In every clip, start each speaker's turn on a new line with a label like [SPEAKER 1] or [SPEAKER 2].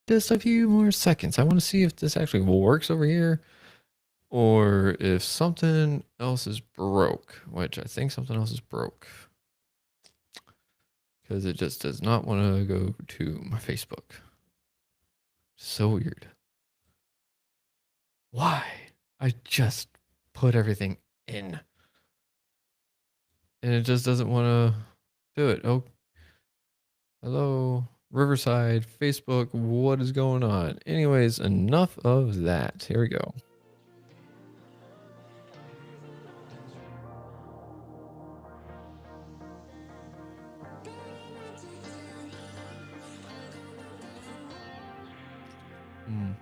[SPEAKER 1] just a few more seconds. I want to see if this actually works over here or if something else is broke, which I think something else is broke because it just does not want to go to my Facebook. So weird. Why? I just put everything in and it just doesn't want to do it. Oh, hello, Riverside, Facebook. What is going on? Anyways, enough of that. Here we go. Hmm.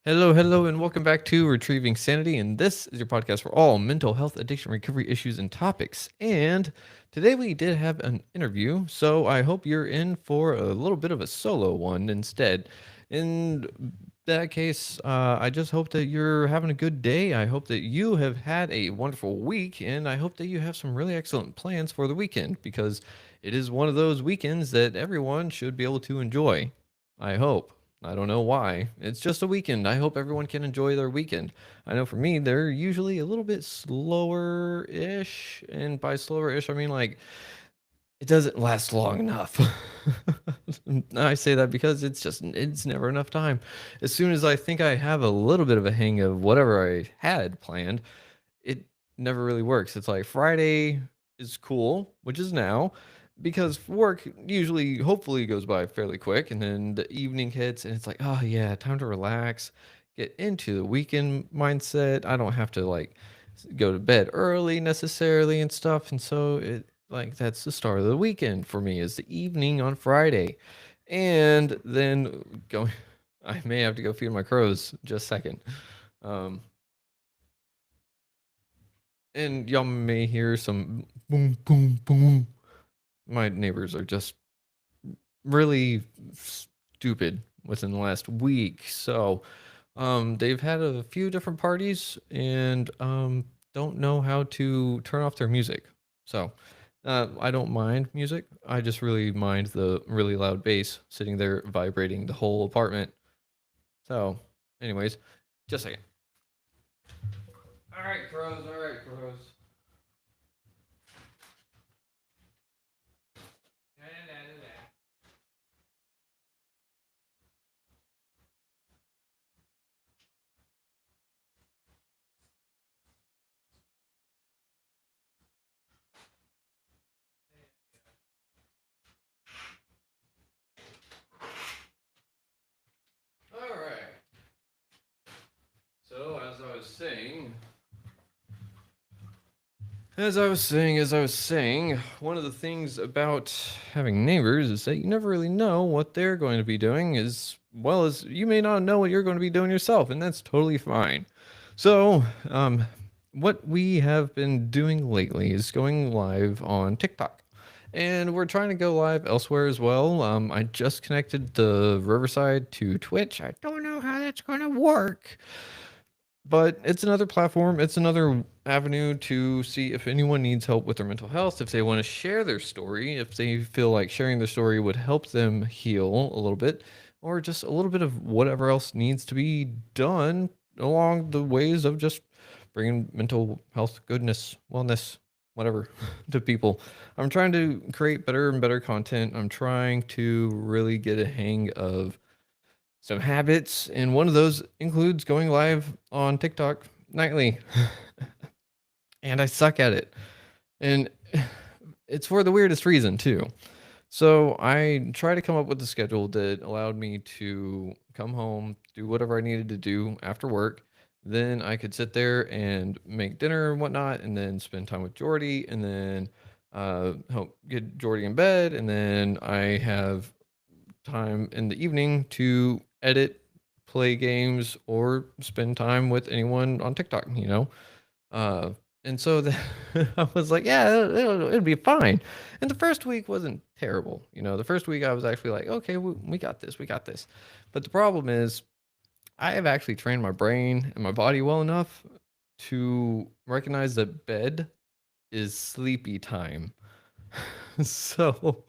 [SPEAKER 1] Hello, hello, and welcome back to Retrieving Sanity. And this is your podcast for all mental health, addiction, recovery issues, and topics. And today we did have an interview, so I hope you're in for a little bit of a solo one instead. In that case, I just hope that you're having a good day. I hope that you have had a wonderful week, and I hope that you have some really excellent plans for the weekend because it is one of those weekends that everyone should be able to enjoy. I hope. I don't know why. It's just a weekend. I hope everyone can enjoy their weekend. I know for me, they're usually a little bit slower ish. And by slower ish, I mean like it doesn't last long enough. I say that because it's never enough time. As soon as I think I have a little bit of a hang of whatever I had planned, it never really works. It's like Friday is cool, which is now, because work usually, hopefully, goes by fairly quick, and then the evening hits, and it's like, oh yeah, time to relax, get into the weekend mindset. I don't have to like go to bed early necessarily and stuff, and so it like that's the start of the weekend for me is the evening on Friday, and then going. I may have to go feed my crows just a second. Um, and y'all may hear some boom, boom, boom. My neighbors are just really stupid within the last week. So, they've had a few different parties and don't know how to turn off their music. So, I don't mind music. I just really mind the really loud bass sitting there vibrating the whole apartment. So, anyways, just a second. All right, crows. All right, crows. All right. So, as I was saying, one of the things about having neighbors is that you never really know what they're going to be doing, as well as you may not know what you're going to be doing yourself, and that's totally fine. So, what we have been doing lately is going live on TikTok. And we're trying to go live elsewhere as well. I just connected the Riverside to Twitch. I don't know how that's going to work, but it's another platform, it's another avenue to see if anyone needs help with their mental health, if they want to share their story, if they feel like sharing their story would help them heal a little bit, or just a little bit of whatever else needs to be done along the ways of just bringing mental health, goodness, wellness, whatever to people. I'm trying to create better and better content. I'm trying to really get a hang of some habits, and one of those includes going live on TikTok nightly. And I suck at it. And it's for the weirdest reason, too. So I try to come up with a schedule that allowed me to come home, do whatever I needed to do after work. Then I could sit there and make dinner and whatnot, and then spend time with Jordy, and then help get Jordy in bed. And then I have time in the evening to edit, play games, or spend time with anyone on TikTok, you know? Uh, and so I was like, yeah, it'll be fine. And the first week wasn't terrible. You know, the first week I was actually like, okay, we got this, we got this. But the problem is, I have actually trained my brain and my body well enough to recognize that bed is sleepy time. So,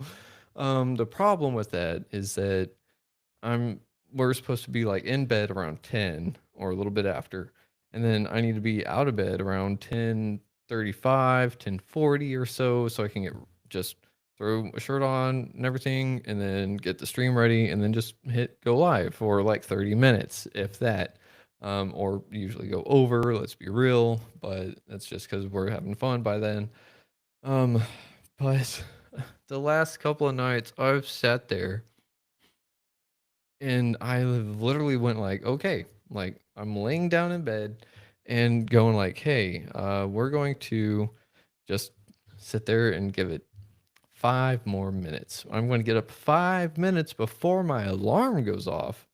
[SPEAKER 1] the problem with that is that I'm we're supposed to be like in bed around 10 or a little bit after. And then I need to be out of bed around 10:35, 10:40 or so I can get just throw a shirt on and everything and then get the stream ready and then just hit go live for like 30 minutes if that. Or usually go over, let's be real, but that's just because we're having fun by then. Um, but the last couple of nights I've sat there and I literally went like, okay, like I'm laying down in bed and going like, hey, we're going to just sit there and give it 5 more minutes. I'm going to get up 5 minutes before my alarm goes off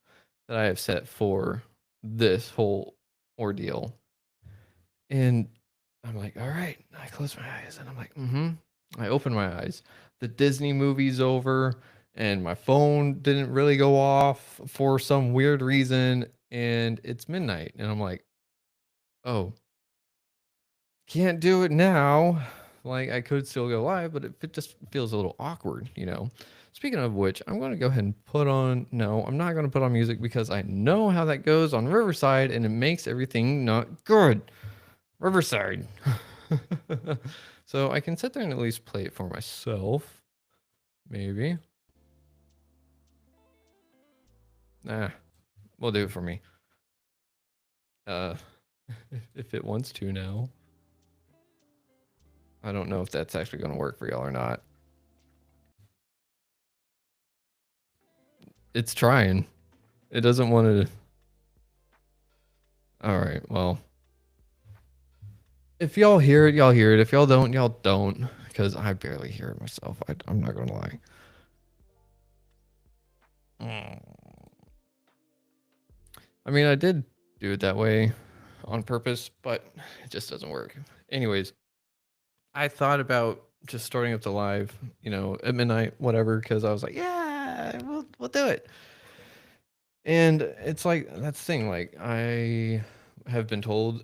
[SPEAKER 1] that I have set for this whole ordeal. And I'm like, all right. I close my eyes and I'm like, mm-hmm. I open my eyes. The Disney movie's over and my phone didn't really go off for some weird reason. And it's midnight. And I'm like, oh, can't do it now. Like I could still go live, but it just feels a little awkward, you know. Speaking of which, I'm going to go ahead and put on. No, I'm not going to put on music because I know how that goes on Riverside and it makes everything not good. Riverside. So I can sit there and at least play it for myself. Maybe. Nah, will do it for me. Uh, if it wants to now. I don't know if that's actually going to work for y'all or not. It's trying. It doesn't want to. All right, well. If y'all hear it, y'all hear it. If y'all don't. Because I barely hear it myself. I'm not going to lie. I mean, I did do it that way on purpose, but it just doesn't work. Anyways, I thought about just starting up the live, you know, at midnight, whatever, because I was like, yeah, we'll do it. And it's like that's the thing. Like I have been told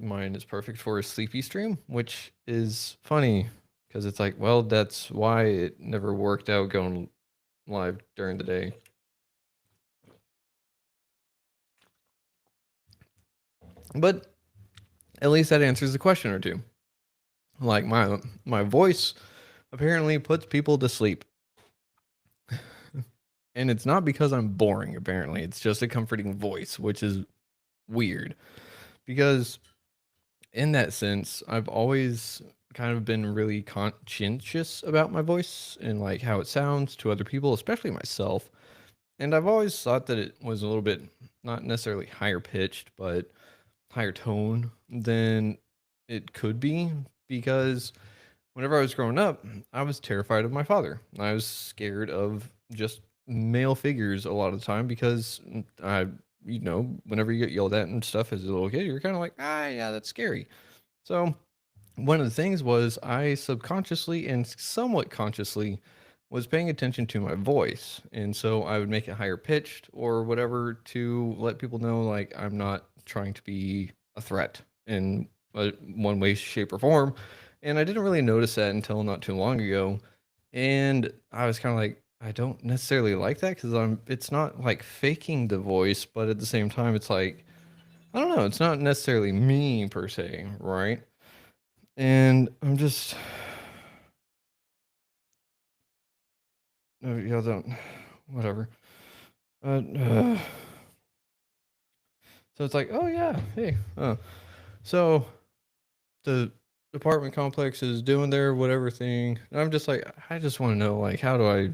[SPEAKER 1] mine is perfect for a sleepy stream, which is funny because it's like, well, that's why it never worked out going live during the day. But at least that answers the question or two. Like my voice apparently puts people to sleep. And it's not because I'm boring, apparently. It's just a comforting voice, which is weird. Because in that sense, I've always kind of been really conscientious about my voice and like how it sounds to other people, especially myself. And I've always thought that it was a little bit not necessarily higher pitched, but higher tone than it could be because whenever I was growing up, I was terrified of my father. I was scared of just male figures a lot of the time because I, you know, whenever you get yelled at and stuff as a little kid, you're kind of like, ah, yeah, that's scary. So one of the things was I subconsciously and somewhat consciously was paying attention to my voice. And so I would make it higher pitched or whatever to let people know like I'm not trying to be a threat in one way, shape, or form. And I didn't really notice that until not too long ago. And I was kind of like, I don't necessarily like that because it's not like faking the voice, but at the same time, it's like, I don't know, it's not necessarily me per se, right? And I'm just, no, y'all don't, whatever. Uh, so it's like, oh yeah, hey, so the apartment complex is doing their whatever thing. And I'm just like, I just want to know, like, how do I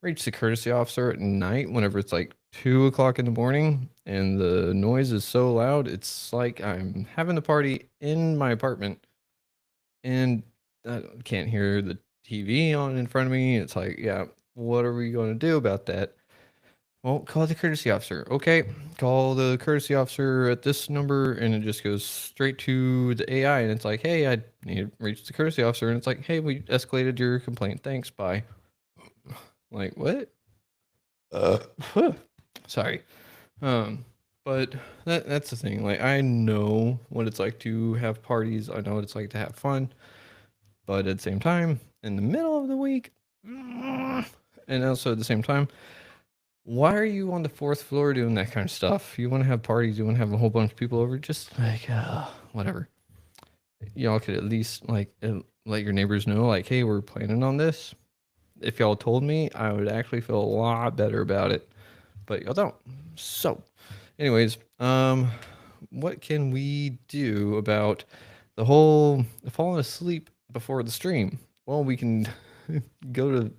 [SPEAKER 1] reach the courtesy officer at night whenever it's like 2 o'clock in the morning and the noise is so loud? It's like I'm having the party in my apartment and I can't hear the TV on in front of me. It's like, yeah, what are we going to do about that? Well, call the courtesy officer. Okay, call the courtesy officer at this number, and it just goes straight to the AI, and it's like, hey, I need to reach the courtesy officer, and it's like, hey, we escalated your complaint. Thanks, bye. Like what? Uh, sorry. Um, but that's the thing. Like I know what it's like to have parties. I know what it's like to have fun, but at the same time, in the middle of the week, and also at the same time, why are you on the fourth floor doing that kind of stuff? You want to have parties, you want to have a whole bunch of people over, just like whatever. Y'all could at least like let your neighbors know, like, hey, we're planning on this. If y'all told me, I would actually feel a lot better about it, but y'all don't. So, anyways, what can we do about the whole falling asleep before the stream? Well, we can go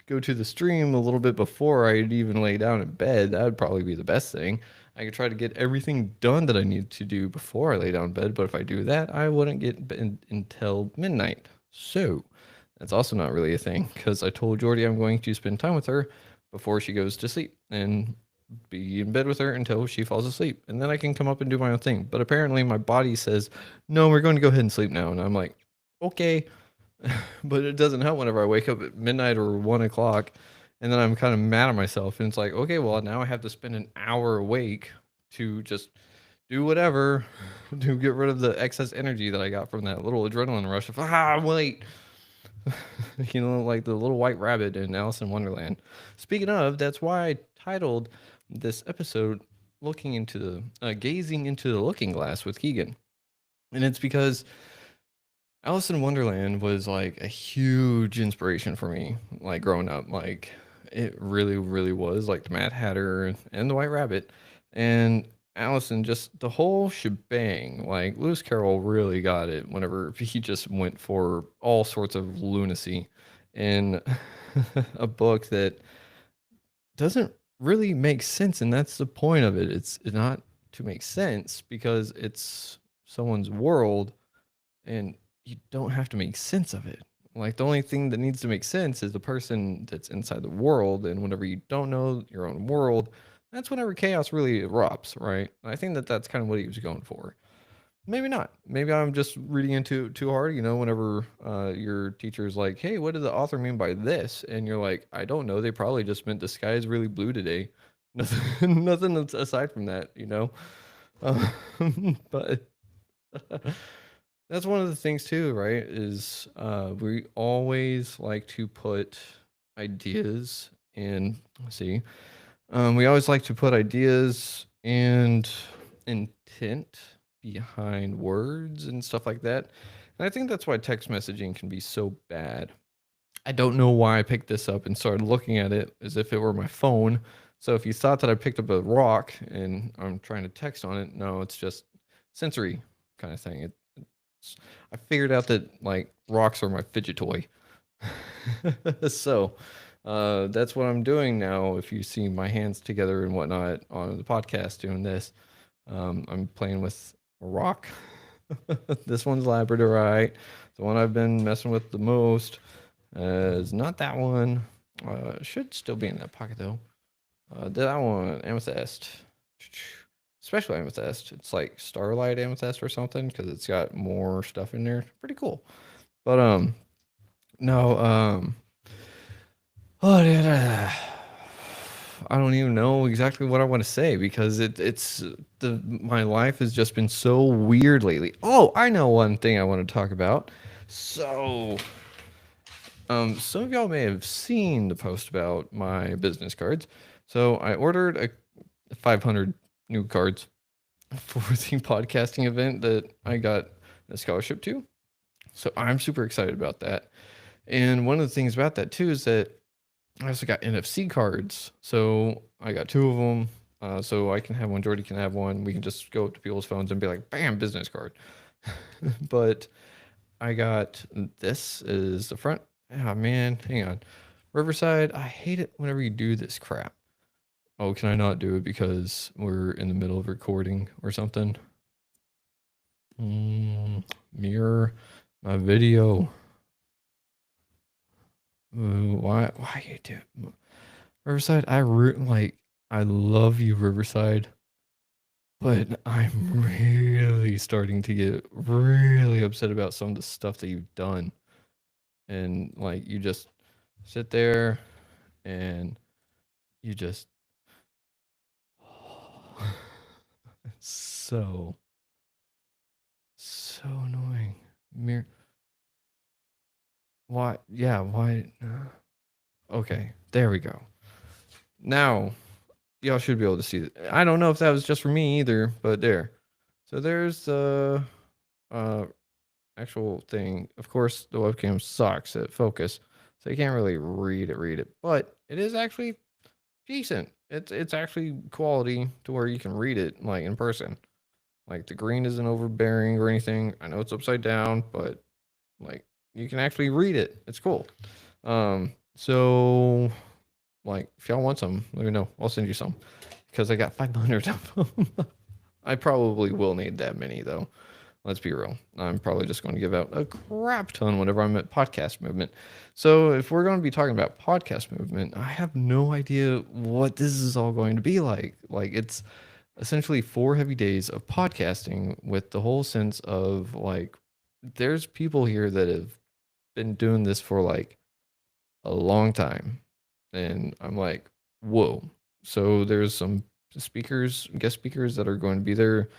[SPEAKER 1] to the stream a little bit before I'd even lay down in bed. That would probably be the best thing. I could try to get everything done that I need to do before I lay down in bed, but if I do that, I wouldn't get bed until midnight. So that's also not really a thing because I told Jordy I'm going to spend time with her before she goes to sleep and be in bed with her until she falls asleep. And then I can come up and do my own thing. But apparently my body says, no, we're going to go ahead and sleep now. And I'm like, okay. But it doesn't help whenever I wake up at midnight or 1 o'clock, and then I'm kind of mad at myself. And it's like, okay, well, now I have to spend an hour awake to just do whatever to get rid of the excess energy that I got from that little adrenaline rush of, wait. Like the little white rabbit in Alice in Wonderland. Speaking of, that's why I titled this episode looking into gazing into the looking glass with Keegan. And it's because Alice in Wonderland was like a huge inspiration for me, like growing up. Like it really, really was like the Mad Hatter and the White Rabbit and Allison, just the whole shebang. Like Lewis Carroll really got it whenever he just went for all sorts of lunacy in a book that doesn't really make sense. And that's the point of it. It's not to make sense because it's someone's world and you don't have to make sense of it. Like the only thing that needs to make sense is the person that's inside the world, and whenever you don't know your own world, that's whenever chaos really erupts, right? I think that that's kind of what he was going for. Maybe not. Maybe I'm just reading into it too hard. Whenever your teacher's like, "Hey, what did the author mean by this?" and you're like, "I don't know. They probably just meant the sky is really blue today." Nothing, nothing aside from that, but that's one of the things too, right? Is we always like to put ideas in. Let's see, we always like to put ideas and intent behind words and stuff like that. And I think that's why text messaging can be so bad. I don't know why I picked this up and started looking at it as if it were my phone. So if you thought that I picked up a rock and I'm trying to text on it, no, it's just sensory kind of thing. I figured out that like rocks are my fidget toy. So that's what I'm doing now. If you see my hands together and whatnot on the podcast doing this, I'm playing with a rock. This one's labradorite. The one I've been messing with the most is not that one. Should still be in that pocket though. That one, amethyst. Special amethyst. It's like starlight amethyst or something because it's got more stuff in there. Pretty cool. But no, oh, I don't even know exactly what I want to say because it's my life has just been so weird lately. Oh, I know one thing I want to talk about. So, some of y'all may have seen the post about my business cards. So I ordered a 500 new cards for the podcasting event that I got a scholarship to. So I'm super excited about that. And one of the things about that too is that I also got NFC cards. So I got two of them. So I can have one, Jordy can have one. We can just go up to people's phones and be like, bam, business card. But I got this is the front. Oh man, hang on. Riverside, I hate it whenever you do this crap. Oh, can I not do it because we're in the middle of recording or something? Mirror my video. Why you do Riverside? I love you, Riverside, but I'm really starting to get really upset about some of the stuff that you've done, and like you just sit there and you just so so annoying. Mirror. Why? Yeah, why? Okay, there we go. Now, y'all should be able to see it. I don't know if that was just for me either, but there. So there's the uh, actual thing. Of course, the webcam sucks at focus, so you can't really read it, but it is actually decent. It's actually quality to where you can read it like in person. Like the green isn't overbearing or anything. I know it's upside down, but like you can actually read it. It's cool. So like if y'all want some, let me know. I'll send you some because I got 500 of them. I probably will need that many though. Let's be real. I'm probably just going to give out a crap ton whenever I'm at podcast movement. So if we're going to be talking about podcast movement, I have no idea what this is all going to be like. Like it's essentially 4 heavy days of podcasting with the whole sense of like there's people here that have been doing this for like a long time. And I'm like, whoa. So there's some speakers, guest speakers that are going to be there,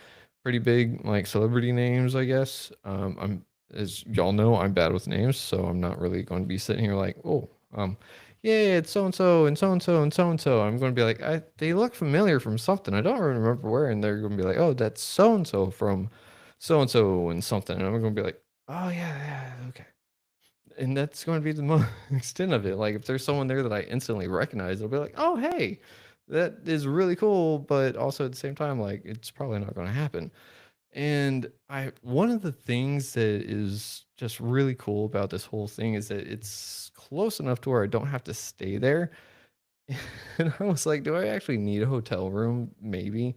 [SPEAKER 1] pretty big like celebrity names, I guess. I'm as y'all know, I'm bad with names, so I'm not really going to be sitting here like, oh, yeah, it's so and so and so and so and so and so. I'm going to be like, they look familiar from something. I don't remember where, and they're going to be like, oh, that's so and so and something, and I'm going to be like, oh yeah, yeah, okay. And that's going to be the most extent of it. Like if there's someone there that I instantly recognize, I'll be like, oh hey, that is really cool, but also at the same time, like it's probably not going to happen. And I one of the things that is just really cool about this whole thing is that it's close enough to where I don't have to stay there. And I was like, do I actually need a hotel room? Maybe.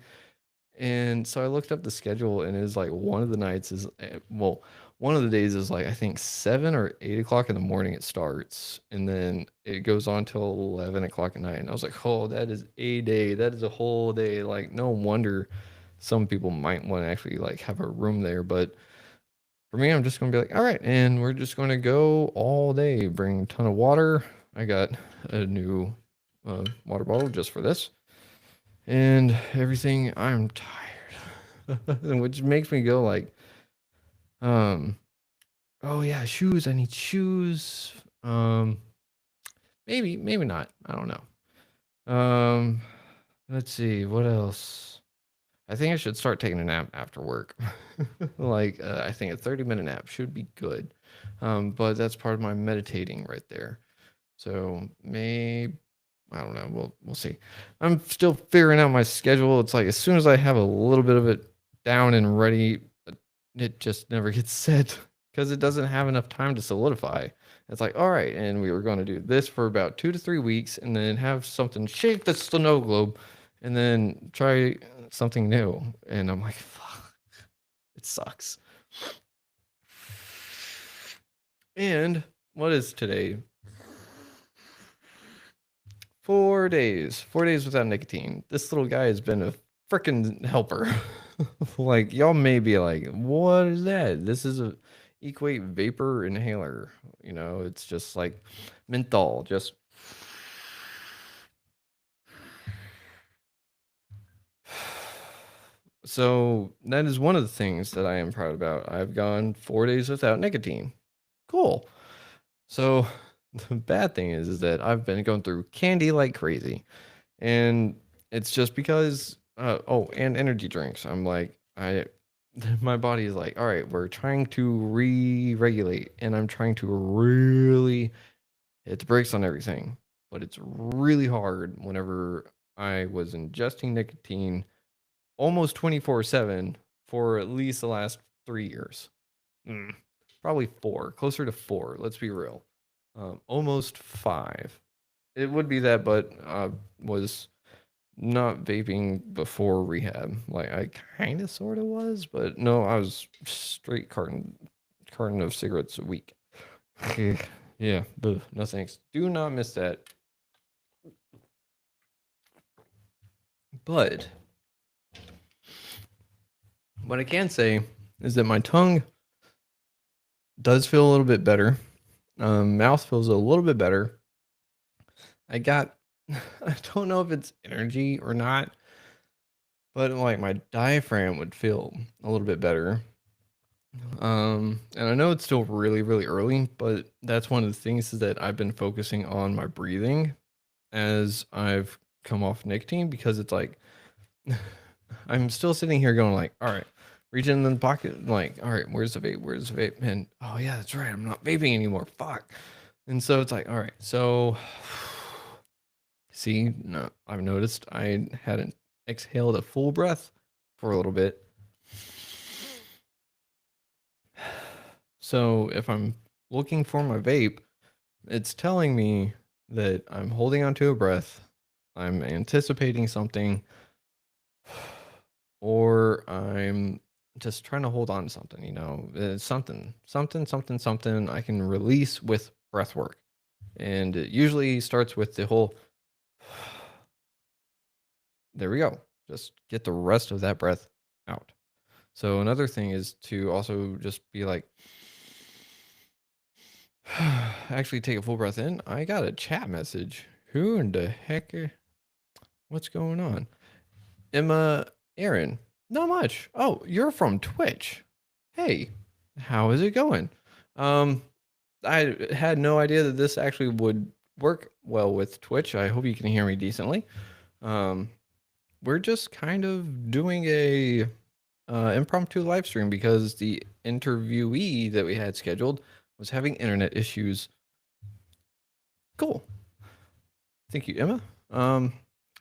[SPEAKER 1] And so I looked up the schedule and it was like one of the nights is well, one of the days is like I think 7 or 8 o'clock in the morning it starts, and then it goes on till 11 o'clock at night. And I was like, oh, that is a day. That is a whole day. Like no wonder some people might want to actually like have a room there, but for me, I'm just gonna be like, all right, and we're just gonna go all day. Bring a ton of water. I got a new water bottle just for this, and everything. I'm tired, which makes me go like, um, oh yeah, shoes. I need shoes. Maybe not. I don't know. Let's see what else. I think I should start taking a nap after work. Like, I think a 30-minute nap should be good. But that's part of my meditating right there. So maybe I don't know. We'll see. I'm still figuring out my schedule. It's like as soon as I have a little bit of it down and ready, it just never gets set because it doesn't have enough time to solidify. It's like, all right, and we were going to do this for about 2 to 3 weeks, and then have something shake the snow globe, and then try something new. And I'm like, fuck, it sucks. And what is today? 4 days. 4 days without nicotine. This little guy has been a freaking helper. Like y'all may be like, what is that? This is a equate vapor inhaler. You know, it's just like menthol. Just so that is one of the things that I am proud about. I've gone 4 days without nicotine. Cool. So the bad thing is that I've been going through candy like crazy. And it's just because oh, and energy drinks. I'm like, I my body is like, all right, we're trying to re-regulate, and I'm trying to really hit the brakes on everything. But it's really hard whenever I was ingesting nicotine almost 24/7 for at least the last 3 years. Mm, probably four, closer to four. Let's be real. Almost five. It would be that, but was not vaping before rehab. Like I kind of sort of was, but no, I was straight carton of cigarettes a week. Yeah, no thanks. Do not miss that. But what I can say is that my tongue does feel a little bit better. Mouth feels a little bit better. I got, I don't know if it's energy or not, but like my diaphragm would feel a little bit better. And I know it's still really, really early, but that's one of the things is that I've been focusing on my breathing as I've come off nicotine because it's like I'm still sitting here going like, all right, reaching in the pocket, like, all right, where's the vape? Where's the vape? And oh yeah, that's right, I'm not vaping anymore. Fuck. And so it's like, all right, so see, no, I've noticed I hadn't exhaled a full breath for a little bit. So if I'm looking for my vape, it's telling me that I'm holding onto a breath, I'm anticipating something, or I'm just trying to hold on to something, something I can release with breath work. And it usually starts with the whole, there we go. Just get the rest of that breath out. So another thing is to also just be like, actually take a full breath in. I got a chat message. Who in the heck? What's going on? Emma, Aaron. Not much. Oh, you're from Twitch. Hey, how is it going? Um, I had no idea that this actually would work well with Twitch. I hope you can hear me decently. Um, we're just kind of doing a impromptu live stream because the interviewee that we had scheduled was having internet issues. Cool. Thank you, Emma.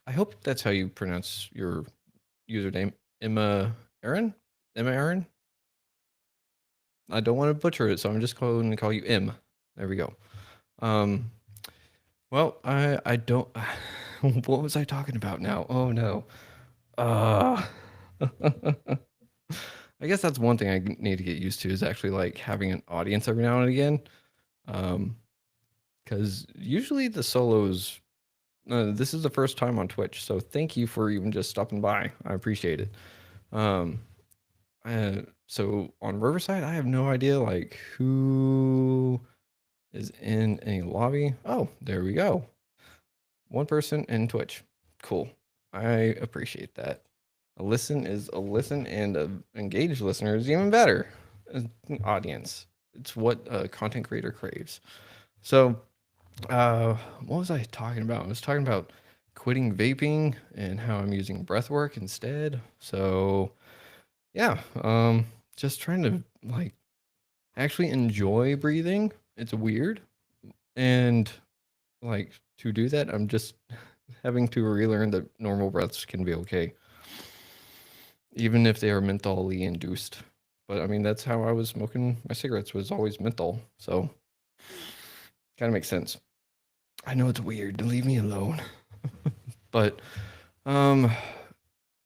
[SPEAKER 1] I hope that's how you pronounce your username, Emma Aaron. Emma Aaron. I don't want to butcher it, so I'm just going to call you M. There we go. Um, well, I don't. What was I talking about now? Oh no. Uh, I guess that's one thing I need to get used to is actually like having an audience every now and again. Because usually the solos. This is the first time on Twitch, so thank you for even just stopping by. I appreciate it. Um, so on Riverside, I have no idea like who is in any lobby. Oh, there we go. One person in Twitch. Cool. I appreciate that. A listen is a listen, and an engaged listener is even better. Audience. It's what a content creator craves. So, what was I talking about? I was talking about quitting vaping and how I'm using breath work instead. So, yeah, just trying to like actually enjoy breathing. It's weird. And like to do that, I'm just having to relearn that normal breaths can be okay, even if they are mentally induced. But I mean, that's how I was smoking my cigarettes, was always menthol. So kind of makes sense. I know it's weird. Leave me alone. But um,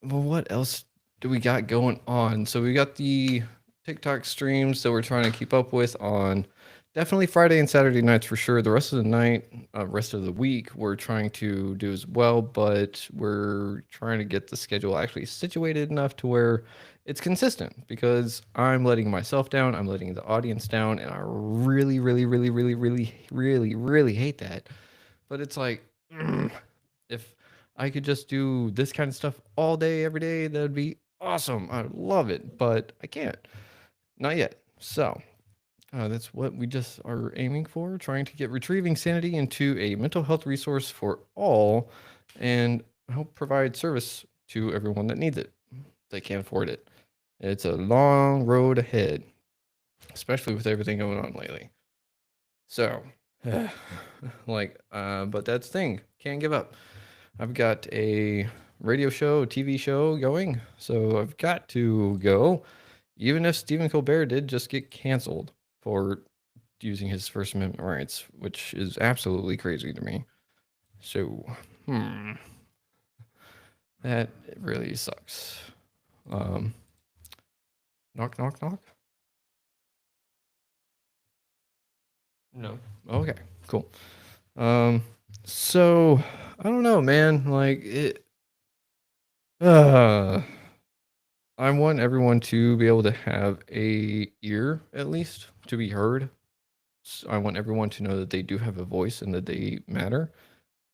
[SPEAKER 1] well, what else do we got going on? So we got the TikTok streams that we're trying to keep up with on definitely Friday and Saturday nights for sure. The rest of the night, rest of the week, we're trying to do as well, but we're trying to get the schedule actually situated enough to where it's consistent because I'm letting myself down, I'm letting the audience down, and I really, really, really, really, really, really, really hate that. But it's like, if I could just do this kind of stuff all day, every day, that'd be awesome. I'd love it, but I can't. Not yet. So that's what we just are aiming for, trying to get Retrieving Sanity into a mental health resource for all and help provide service to everyone that needs it. They can't afford it. It's a long road ahead, especially with everything going on lately. So, but that's the thing. Can't give up. I've got a radio show, TV show going, so I've got to go. Even if Stephen Colbert did just get canceled for using his First Amendment rights, which is absolutely crazy to me. So, that really sucks. Knock, knock, knock. No. Okay, cool. So I don't know, man. Like it. Uh, I want everyone to be able to have a ear, at least, to be heard. I want everyone to know that they do have a voice and that they matter.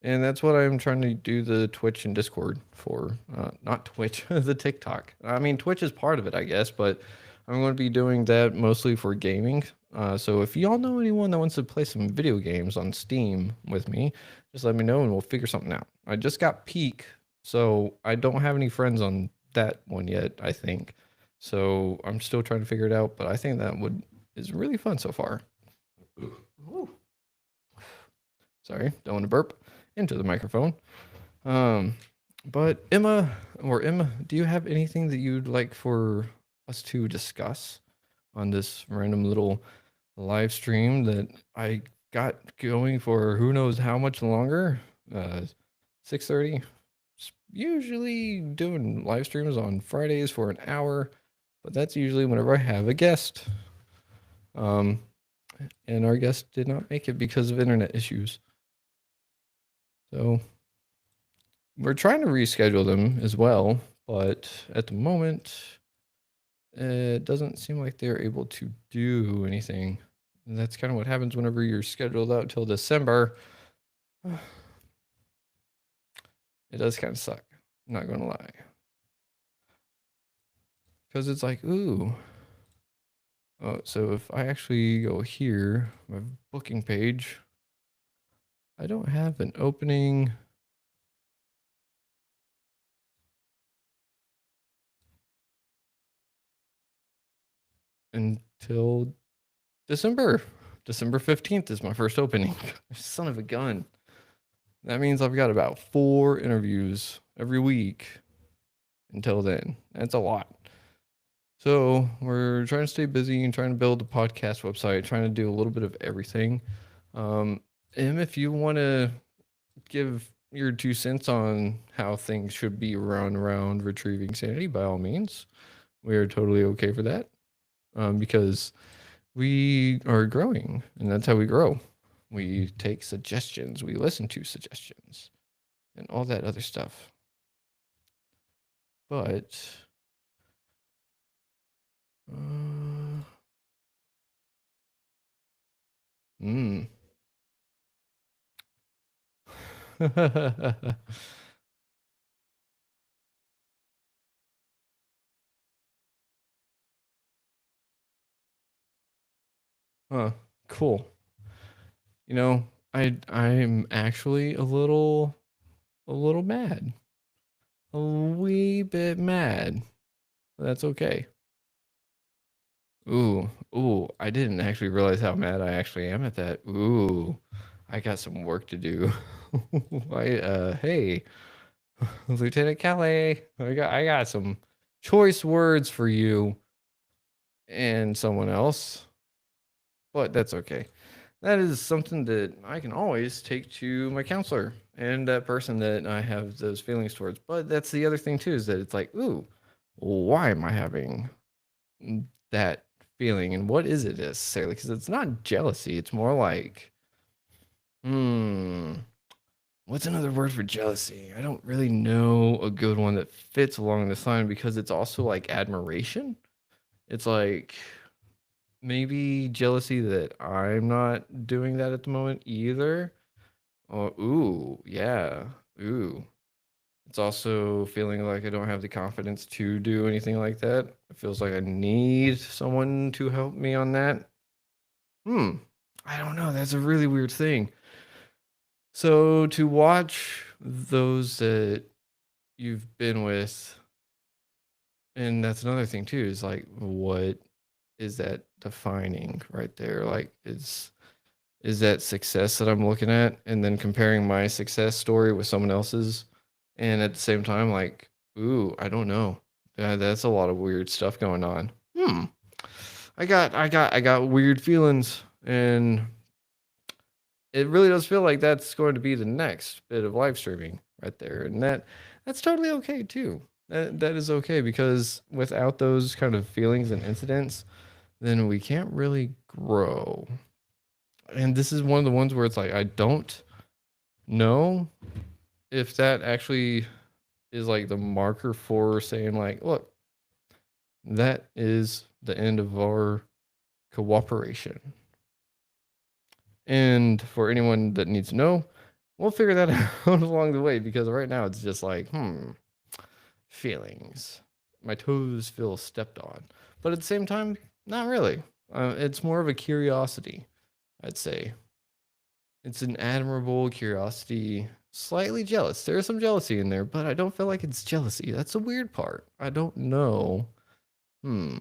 [SPEAKER 1] And that's what I'm trying to do the Twitch and Discord for. Not Twitch, the TikTok. I mean, Twitch is part of it, I guess, but I'm going to be doing that mostly for gaming. So if y'all know anyone that wants to play some video games on Steam with me, just let me know and we'll figure something out. I just got Peak, so I don't have any friends on that one yet, I think. So I'm still trying to figure it out, but I think that would is really fun so far. Ooh. Sorry, don't want to burp into the microphone. Um, but Emma, do you have anything that you'd like for us to discuss on this random little live stream that I got going for who knows how much longer? 6:30. Usually doing live streams on Fridays for an hour, but that's usually whenever I have a guest. Um, and our guest did not make it because of internet issues. So we're trying to reschedule them as well, but at the moment, it doesn't seem like they're able to do anything. And that's kind of what happens whenever you're scheduled out till December. It does kind of suck. I'm not gonna lie. Because it's like, ooh. Oh, so if I actually go here, my booking page, I don't have an opening until December. December 15th is my first opening. Son of a gun. That means I've got about 4 interviews every week until then. That's a lot. So we're trying to stay busy and trying to build a podcast website, trying to do a little bit of everything. If you want to give your 2 cents on how things should be run around Retrieving Sanity, by all means, we are totally okay for that. Because we are growing, and that's how we grow. We take suggestions, we listen to suggestions, and all that other stuff. But huh, cool. You know, I'm actually a little mad. A wee bit mad. That's okay. Ooh, I didn't actually realize how mad I actually am at that. Ooh, I got some work to do. Hey, Lieutenant Kelly, I got some choice words for you and someone else, but that's okay. That is something that I can always take to my counselor and that person that I have those feelings towards. But that's the other thing too, is that it's like, ooh, why am I having that feeling, and what is it necessarily? Because it's not jealousy. It's more like, hmm, what's another word for jealousy? I don't really know a good one that fits along this line because it's also like admiration. It's like maybe jealousy that I'm not doing that at the moment either. Oh, ooh, yeah, ooh. It's also feeling like I don't have the confidence to do anything like that. It feels like I need someone to help me on that. Hmm. I don't know. That's a really weird thing. So to watch those that you've been with, and that's another thing too, is like, what is that defining right there? Like, is that success that I'm looking at, and then comparing my success story with someone else's, and at the same time, like, ooh, I don't know. That's a lot of weird stuff going on. I got weird feelings, and it really does feel like that's going to be the next bit of live streaming right there, and that's totally okay too. That is okay because without those kind of feelings and incidents, then we can't really grow. And this is one of the ones where it's like I don't know if that actually is like the marker for saying like, look, that is the end of our cooperation. And for anyone that needs to know, we'll figure that out along the way because right now it's just like, feelings. My toes feel stepped on. but at the same time, not really. It's more of a curiosity, I'd say. It's an admirable curiosity, slightly jealous. There is some jealousy in there, but I don't feel like it's jealousy. That's the weird part. I don't know. Hmm.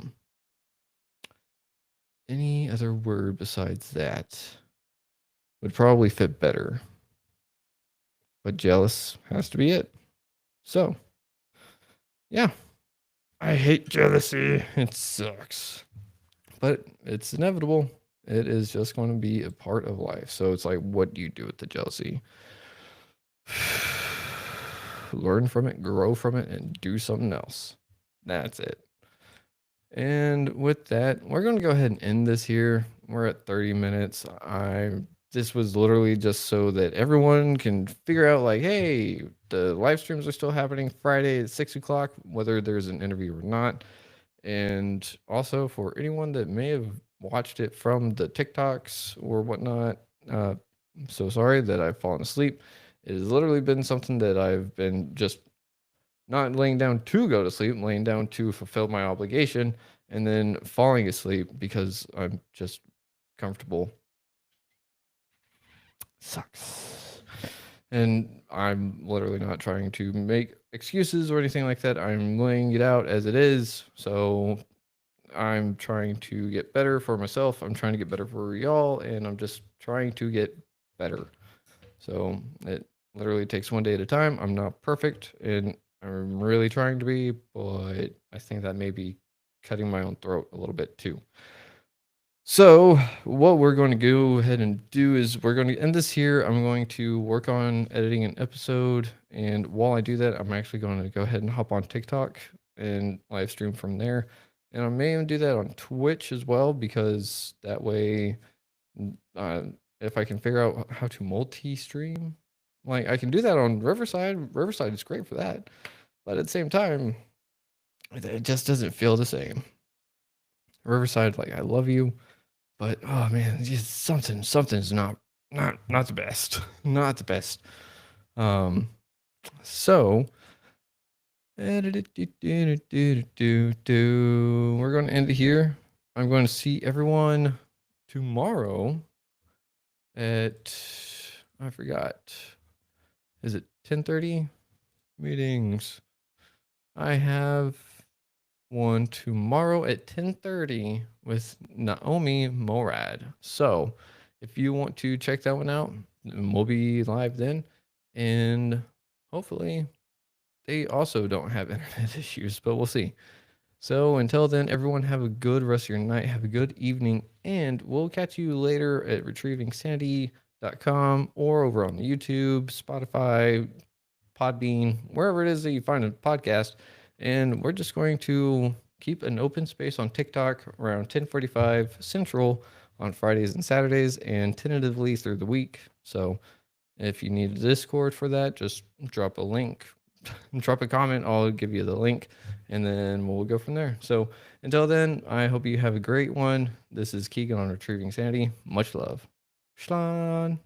[SPEAKER 1] Any other word besides that would probably fit better, but jealous has to be it. So, yeah, I hate jealousy. It sucks, but it's inevitable. It is just going to be a part of life. So it's like, what do you do with the jealousy? Learn from it, grow from it, and do something else. That's it. And with that, we're going to go ahead and end this here. We're at 30 minutes. This was literally just so that everyone can figure out, like, hey, the live streams are still happening Friday at 6 o'clock, whether there's an interview or not. And also for anyone that may have watched it from the TikToks or whatnot, I'm so sorry that I've fallen asleep. It has literally been something that I've been just not laying down to go to sleep, laying down to fulfill my obligation, and then falling asleep because I'm just comfortable. Sucks. And I'm literally not trying to make excuses or anything like that. I'm laying it out as it is. So I'm trying to get better for myself. I'm trying to get better for y'all, and I'm just trying to get better. So it literally takes one day at a time. I'm not perfect, and I'm really trying to be, but I think that may be cutting my own throat a little bit too. So what we're going to go ahead and do is we're going to end this here. I'm going to work on editing an episode, and while I do that, I'm actually going to go ahead and hop on TikTok and live stream from there. And I may even do that on Twitch as well, because that way, uh, if I can figure out how to multi-stream, like I can do that on Riverside. Riverside is great for that, but at the same time, it just doesn't feel the same. Riverside, like I love you, but oh man, just something's not the best, not the best. Um, so we're going to end it here. I'm going to see everyone tomorrow at, I forgot. Is it 10:30? Meetings. I have one tomorrow at 10:30 with Naomi Morad. So if you want to check that one out, we'll be live then. And hopefully they also don't have internet issues, but we'll see. So until then, everyone have a good rest of your night. Have a good evening, and we'll catch you later at retrievingsanity.com or over on the YouTube, Spotify, Podbean, wherever it is that you find a podcast. And we're just going to keep an open space on TikTok around 10:45 Central on Fridays and Saturdays, and tentatively through the week. So if you need a Discord for that, just drop a link, drop a comment. I'll give you the link, and then we'll go from there. So until then, I hope you have a great one. This is Keegan on Retrieving Sanity. Much love. Schlan.